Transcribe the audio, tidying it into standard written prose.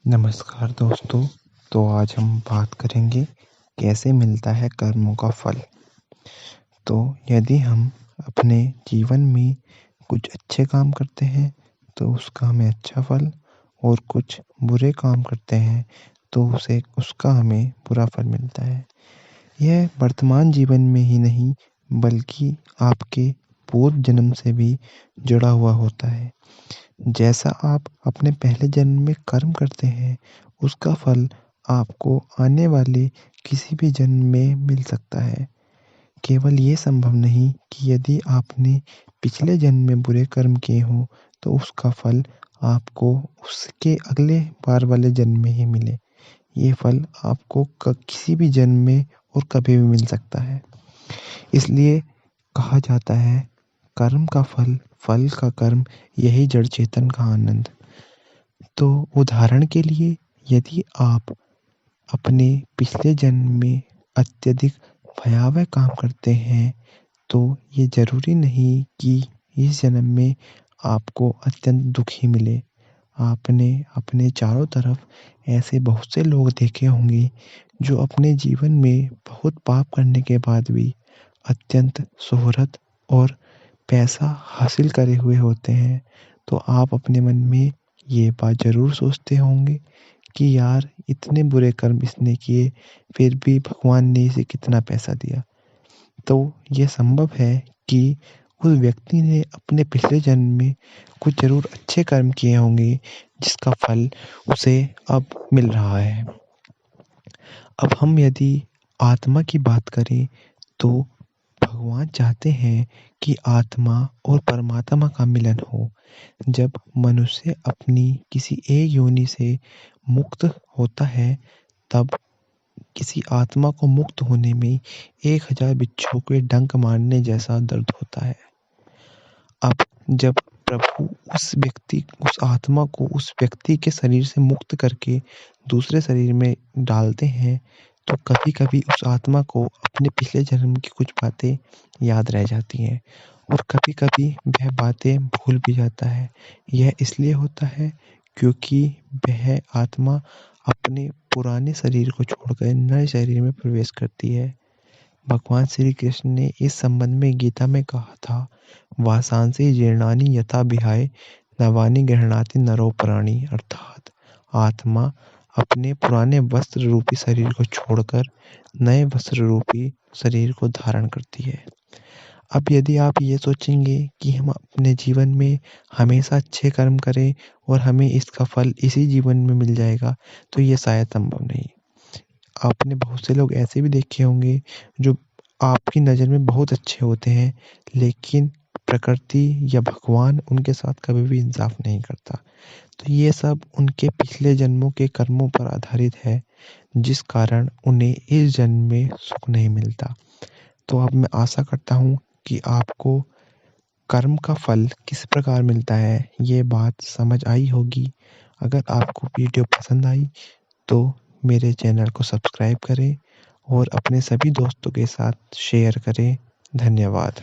नमस्कार दोस्तों। तो आज हम बात करेंगे कैसे मिलता है कर्मों का फल। तो यदि हम अपने जीवन में कुछ अच्छे काम करते हैं तो उसका हमें अच्छा फल, और कुछ बुरे काम करते हैं तो उसे उसका हमें बुरा फल मिलता है। यह वर्तमान जीवन में ही नहीं बल्कि आपके पूर्व जन्म से भी जुड़ा हुआ होता है। जैसा आप अपने पहले जन्म में कर्म करते हैं उसका फल आपको आने वाले किसी भी जन्म में मिल सकता है। केवल ये संभव नहीं कि यदि आपने पिछले जन्म में बुरे कर्म किए हों तो उसका फल आपको उसके अगले बार वाले जन्म में ही मिले। ये फल आपको किसी भी जन्म में और कभी भी मिल सकता है। इसलिए कहा जाता है, कर्म का फल, फल का कर्म, यही जड़ चेतन का आनंद। तो उदाहरण के लिए यदि आप अपने पिछले जन्म में अत्यधिक भयावह काम करते हैं तो ये ज़रूरी नहीं कि इस जन्म में आपको अत्यंत दुखी मिले। आपने अपने चारों तरफ ऐसे बहुत से लोग देखे होंगे जो अपने जीवन में बहुत पाप करने के बाद भी अत्यंत शोहरत और पैसा हासिल करे हुए होते हैं। तो आप अपने मन में ये बात ज़रूर सोचते होंगे कि यार इतने बुरे कर्म इसने किए फिर भी भगवान ने इसे कितना पैसा दिया। तो ये संभव है कि उस व्यक्ति ने अपने पिछले जन्म में कुछ ज़रूर अच्छे कर्म किए होंगे जिसका फल उसे अब मिल रहा है। अब हम यदि आत्मा की बात करें तो भगवान चाहते हैं कि आत्मा और परमात्मा का मिलन हो। जब मनुष्य अपनी किसी एक योनि से मुक्त होता है तब किसी आत्मा को मुक्त होने में 1000 बिच्छू के डंक मारने जैसा दर्द होता है। अब जब प्रभु उस आत्मा को उस व्यक्ति के शरीर से मुक्त करके दूसरे शरीर में डालते हैं तो कभी-कभी उस आत्मा को अपने पिछले जन्म की कुछ बातें याद रह जाती हैं, और कभी-कभी वह बातें भूल भी जाता है। यह इसलिए होता है क्योंकि वह आत्मा अपने पुराने शरीर को छोड़कर नए शरीर में प्रवेश करती है। भगवान श्री कृष्ण ने इस संबंध में गीता में कहा था, वासांसि जीर्णानि यथा विहाय नवानि गृह्णाति नरो प्राणी। अर्थात आत्मा अपने पुराने वस्त्र रूपी शरीर को छोड़कर नए वस्त्र रूपी शरीर को धारण करती है। अब यदि आप ये सोचेंगे कि हम अपने जीवन में हमेशा अच्छे कर्म करें और हमें इसका फल इसी जीवन में मिल जाएगा तो ये शायद संभव नहीं। आपने बहुत से लोग ऐसे भी देखे होंगे जो आपकी नज़र में बहुत अच्छे होते हैं लेकिन प्रकृति या भगवान उनके साथ कभी भी इंसाफ नहीं करता। तो ये सब उनके पिछले जन्मों के कर्मों पर आधारित है जिस कारण उन्हें इस जन्म में सुख नहीं मिलता। तो अब मैं आशा करता हूँ कि आपको कर्म का फल किस प्रकार मिलता है ये बात समझ आई होगी। अगर आपको वीडियो पसंद आई तो मेरे चैनल को सब्सक्राइब करें और अपने सभी दोस्तों के साथ शेयर करें। धन्यवाद।